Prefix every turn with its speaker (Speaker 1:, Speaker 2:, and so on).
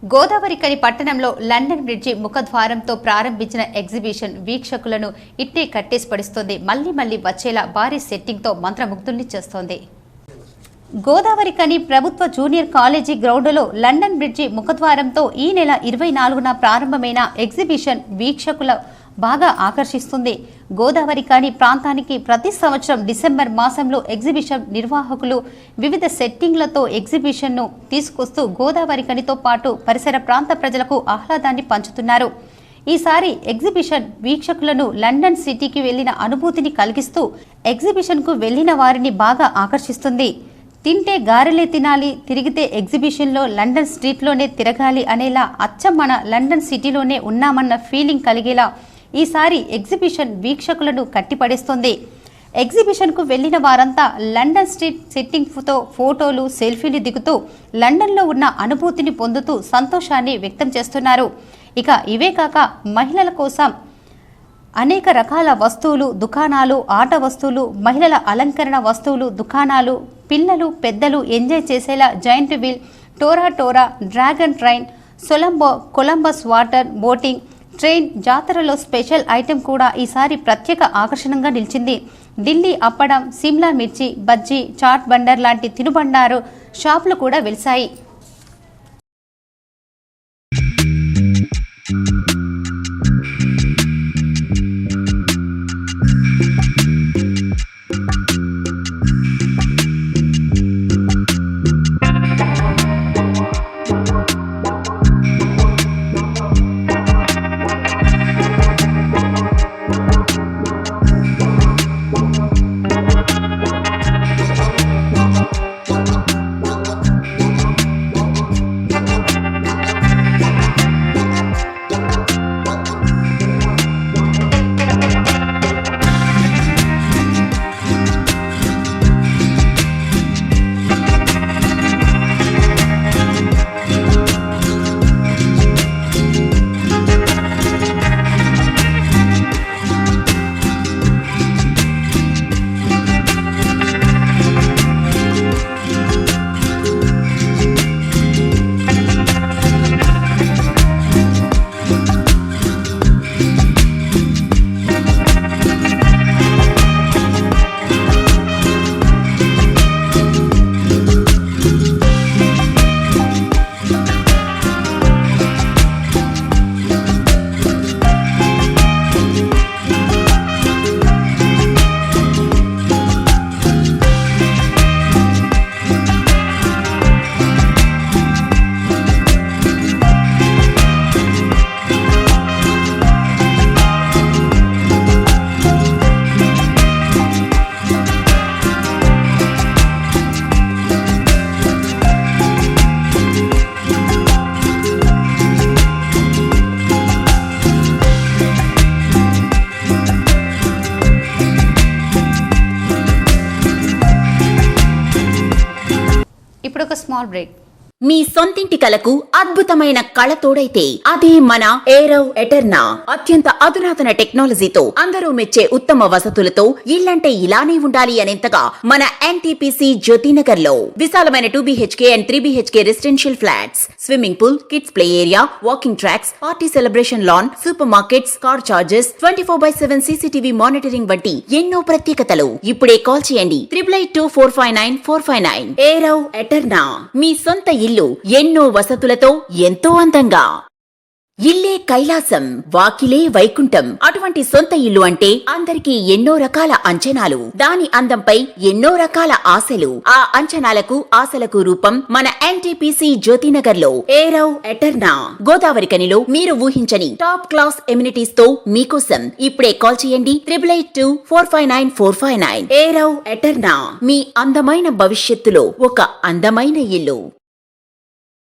Speaker 1: గోదావరికని పట్టణంలో London bridge ముఖద్వారంతో ప్రారంభించిన exhibition వీక్షకులను ఇట్టే కట్టేసి పడిస్తోంది. మళ్లీ వచ్చేలా భారీ సెట్టింగ్తో మంత్రముగ్ధుల్ని చేస్తోంది. గోదావరికని ప్రభుత్వ జూనియర్ కాలేజీ గ్రౌండ్లో లండన్ బ్రిడ్జి ముఖద్వారంతో ఈ నెల 24న ప్రారంభమైన ఎగ్జిబిషన్ వీక్షకుల బాగా ఆకర్షిస్తుంది. గోదావరికని ప్రాంతానికి ప్రతి సంవత్సరం డిసెంబర్ మాసంలో ఎగ్జిబిషన్ నిర్వాహకులు వివిధ సెట్టింగ్లతో ఎగ్జిబిషన్ను తీసుకొస్తూ గోదావరికనితో పాటు పరిసర ప్రాంత ప్రజలకు ఆహ్లాదాన్ని పంచుతున్నారు. ఈసారి ఎగ్జిబిషన్ వీక్షకులను లండన్ సిటీకి వెళ్లిన అనుభూతిని కలిగిస్తూ ఎగ్జిబిషన్కు వెళ్లిన వారిని బాగా ఆకర్షిస్తుంది. తింటే గారెలే తినాలి, తిరిగితే ఎగ్జిబిషన్లో లండన్ స్ట్రీట్లోనే తిరగాలి అనేలా అచ్చం మన లండన్ సిటీలోనే ఉన్నామన్న ఫీలింగ్ కలిగేలా ఈసారి ఎగ్జిబిషన్ వీక్షకులను కట్టిపడేస్తోంది. ఎగ్జిబిషన్కు వెళ్లిన వారంతా లండన్ స్ట్రీట్ సెట్టింగ్తో ఫోటోలు, సెల్ఫీలు దిగుతూ లండన్లో ఉన్న అనుభూతిని పొందుతూ సంతోషాన్ని వ్యక్తం చేస్తున్నారు. ఇక ఇవే కాక మహిళల కోసం అనేక రకాల వస్తువులు, దుకాణాలు, ఆట వస్తువులు, మహిళల అలంకరణ వస్తువులు, దుకాణాలు, పిల్లలు పెద్దలు ఎంజాయ్ చేసేలా జైంట్ వీల్, టోరా, dragon train, Columbus water boating train, జాతరలో స్పెషల్ ఐటెం కూడా ఈసారి ప్రత్యేక ఆకర్షణగా నిలిచింది. ఢిల్లీ అప్పడం, సిమ్లా మిర్చి, బజ్జీ, చాట్ బండర్ లాంటి తినుబండారు షాపులు కూడా వెలిశాయి. ఇప్పుడు ఒక స్మాల్ బ్రేక్.
Speaker 2: మీ సొంతింటి కలకు అద్భుతమైన కళ తోడైతే అదే మన ఏరవ్ ఎటర్నా. అత్యంత అధునాతన టెక్నాలజీతో అందరూ మెచ్చే ఉత్తమ వసతులతో ఇల్లంటే ఇలానే ఉండాలి అనేంతగా మన ఎన్టీపీసీ జ్యోతినగర్ లో విశాలమైన 2BHK and 3BHK residential flats, swimming pool, kids play area, walking tracks, party celebration lawn, super markets, car charges, 24/7 CCTV monitoring వంటి ఎన్నో ప్రత్యేకతలు. ఇప్పుడే కాల్ చేయండి 882459 ఏరవ్ ఎటర్నా. మీ సొంత ఇల్లు ఎన్నో వసతులతో ఎంతో అందంగా. ఇల్లే కైలాసం, వాకిలే వైకుంఠం. అటువంటి సొంత ఇల్లు అంటే అందరికీ ఎన్నో రకాల అంచనాలు, దాని అందంపై ఎన్నో రకాల ఆశలు. ఆ అంచనాలకు ఆశలకు రూపం మన ఎన్టీపీసీ జ్యోతినగర్ లో ఏరవ్ ఎటర్నా. గోదావరికనిలో మీరు ఊహించని టాప్ క్లాస్ ఎమ్యూనిటీస్ తో మీకోసం ఇప్పుడే కాల్ చేయండి 882459 ఏరవ్ ఎటర్నా. మీ అందమైన భవిష్యత్తులో ఒక అందమైన ఇల్లు.